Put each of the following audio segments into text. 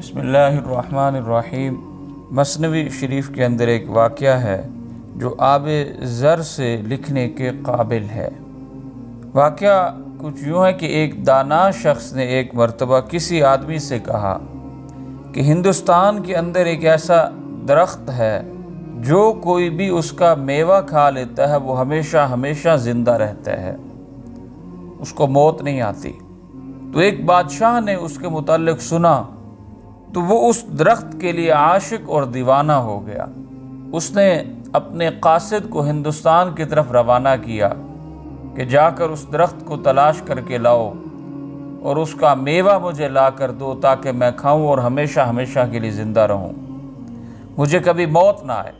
بسم اللہ الرحمن الرحیم۔ مثنوی شریف کے اندر ایک واقعہ ہے جو آب زر سے لکھنے کے قابل ہے۔ واقعہ کچھ یوں ہے کہ ایک دانا شخص نے ایک مرتبہ کسی آدمی سے کہا کہ ہندوستان کے اندر ایک ایسا درخت ہے جو کوئی بھی اس کا میوہ کھا لیتا ہے وہ ہمیشہ ہمیشہ زندہ رہتا ہے، اس کو موت نہیں آتی۔ تو ایک بادشاہ نے اس کے متعلق سنا تو وہ اس درخت کے لیے عاشق اور دیوانہ ہو گیا۔ اس نے اپنے قاصد کو ہندوستان کی طرف روانہ کیا کہ جا کر اس درخت کو تلاش کر کے لاؤ اور اس کا میوہ مجھے لا کر دو تاکہ میں کھاؤں اور ہمیشہ ہمیشہ کے لیے زندہ رہوں، مجھے کبھی موت نہ آئے۔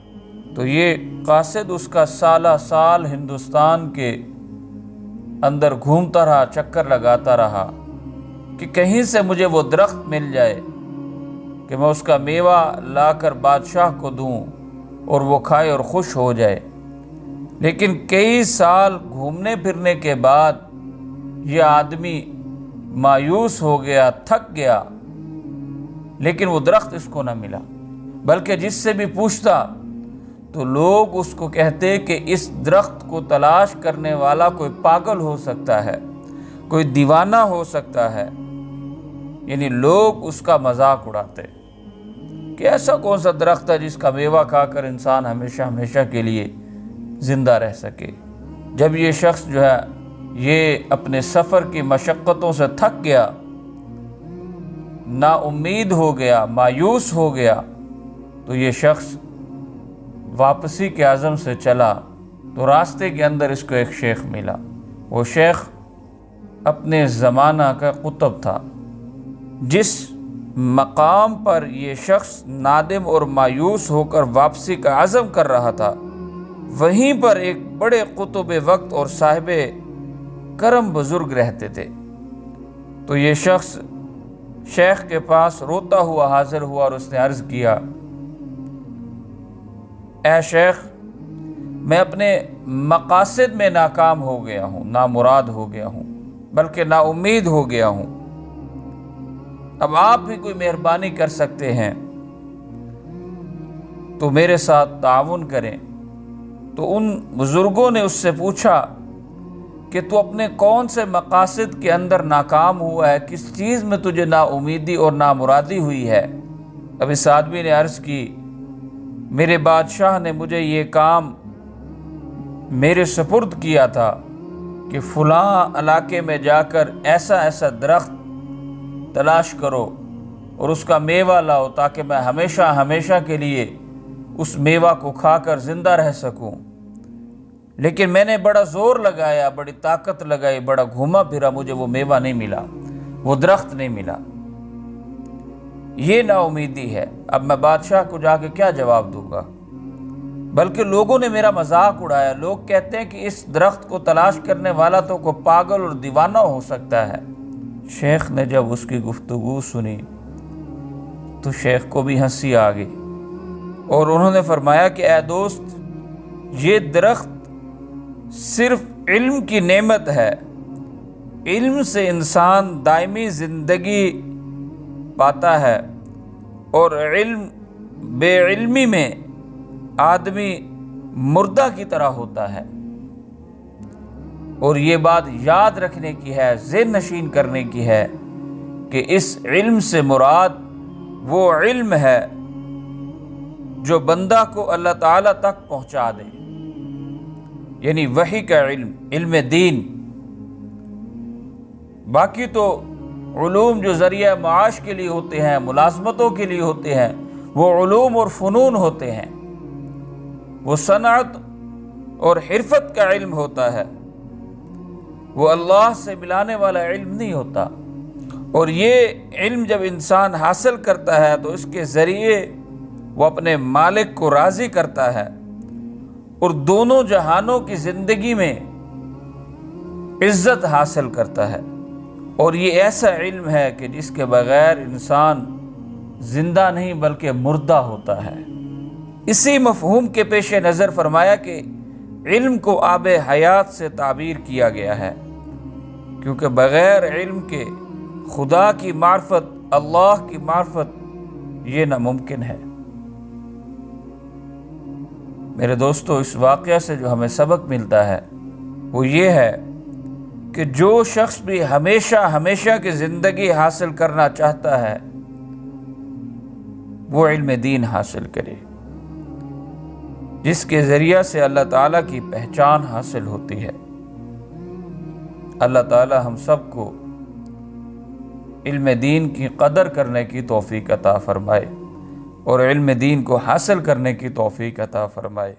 تو یہ قاصد اس کا سالہ سال ہندوستان کے اندر گھومتا رہا، چکر لگاتا رہا کہ کہیں سے مجھے وہ درخت مل جائے کہ میں اس کا میوہ لا کر بادشاہ کو دوں اور وہ کھائے اور خوش ہو جائے۔ لیکن کئی سال گھومنے پھرنے کے بعد یہ آدمی مایوس ہو گیا، تھک گیا، لیکن وہ درخت اس کو نہ ملا، بلکہ جس سے بھی پوچھتا تو لوگ اس کو کہتے کہ اس درخت کو تلاش کرنے والا کوئی پاگل ہو سکتا ہے، کوئی دیوانہ ہو سکتا ہے، یعنی لوگ اس کا مذاق اڑاتے کہ ایسا کون سا درخت ہے جس کا میوہ کھا کر انسان ہمیشہ ہمیشہ کے لیے زندہ رہ سکے۔ جب یہ شخص جو ہے یہ اپنے سفر کی مشقتوں سے تھک گیا، نا امید ہو گیا، مایوس ہو گیا، تو یہ شخص واپسی کے عزم سے چلا تو راستے کے اندر اس کو ایک شیخ ملا۔ وہ شیخ اپنے زمانہ کا قطب تھا۔ جس مقام پر یہ شخص نادم اور مایوس ہو کر واپسی کا عزم کر رہا تھا، وہیں پر ایک بڑے قطب وقت اور صاحب کرم بزرگ رہتے تھے۔ تو یہ شخص شیخ کے پاس روتا ہوا حاضر ہوا اور اس نے عرض کیا، اے شیخ، میں اپنے مقاصد میں ناکام ہو گیا ہوں، نامراد ہو گیا ہوں، بلکہ نا امید ہو گیا ہوں۔ اب آپ بھی کوئی مہربانی کر سکتے ہیں تو میرے ساتھ تعاون کریں۔ تو ان بزرگوں نے اس سے پوچھا کہ تو اپنے کون سے مقاصد کے اندر ناکام ہوا ہے، کس چیز میں تجھے نا امیدی اور نامرادی ہوئی ہے؟ اب اس آدمی نے عرض کی، میرے بادشاہ نے مجھے یہ کام میرے سپرد کیا تھا کہ فلاں علاقے میں جا کر ایسا ایسا درخت تلاش کرو اور اس کا میوہ لاؤ تاکہ میں ہمیشہ ہمیشہ کے لیے اس میوہ کو کھا کر زندہ رہ سکوں۔ لیکن میں نے بڑا زور لگایا، بڑی طاقت لگائی، بڑا گھوما پھرا، مجھے وہ میوہ نہیں ملا، وہ درخت نہیں ملا۔ یہ نا امیدی ہے۔ اب میں بادشاہ کو جا کے کیا جواب دوں گا؟ بلکہ لوگوں نے میرا مذاق اڑایا، لوگ کہتے ہیں کہ اس درخت کو تلاش کرنے والا تو کوئی پاگل اور دیوانہ ہو سکتا ہے۔ شیخ نے جب اس کی گفتگو سنی تو شیخ کو بھی ہنسی آ گئی اور انہوں نے فرمایا کہ اے دوست، یہ درخت صرف علم کی نعمت ہے۔ علم سے انسان دائمی زندگی پاتا ہے، اور بے علمی میں آدمی مردہ کی طرح ہوتا ہے۔ اور یہ بات یاد رکھنے کی ہے، ذہن نشین کرنے کی ہے کہ اس علم سے مراد وہ علم ہے جو بندہ کو اللہ تعالیٰ تک پہنچا دے، یعنی وحی کا علم، علم دین۔ باقی تو علوم جو ذریعہ معاش کے لیے ہوتے ہیں، ملازمتوں کے لیے ہوتے ہیں، وہ علوم اور فنون ہوتے ہیں، وہ صنعت اور حرفت کا علم ہوتا ہے، وہ اللہ سے ملانے والا علم نہیں ہوتا۔ اور یہ علم جب انسان حاصل کرتا ہے تو اس کے ذریعے وہ اپنے مالک کو راضی کرتا ہے اور دونوں جہانوں کی زندگی میں عزت حاصل کرتا ہے۔ اور یہ ایسا علم ہے کہ جس کے بغیر انسان زندہ نہیں بلکہ مردہ ہوتا ہے۔ اسی مفہوم کے پیش نظر فرمایا کہ علم کو آب حیات سے تعبیر کیا گیا ہے، کیونکہ بغیر علم کے خدا کی معرفت، اللہ کی معرفت یہ ناممکن ہے۔ میرے دوستو، اس واقعہ سے جو ہمیں سبق ملتا ہے وہ یہ ہے کہ جو شخص بھی ہمیشہ کی زندگی حاصل کرنا چاہتا ہے وہ علم دین حاصل کرے، جس کے ذریعہ سے اللہ تعالیٰ کی پہچان حاصل ہوتی ہے۔ اللہ تعالیٰ ہم سب کو علم دین کی قدر کرنے کی توفیق عطا فرمائے اور علم دین کو حاصل کرنے کی توفیق عطا فرمائے۔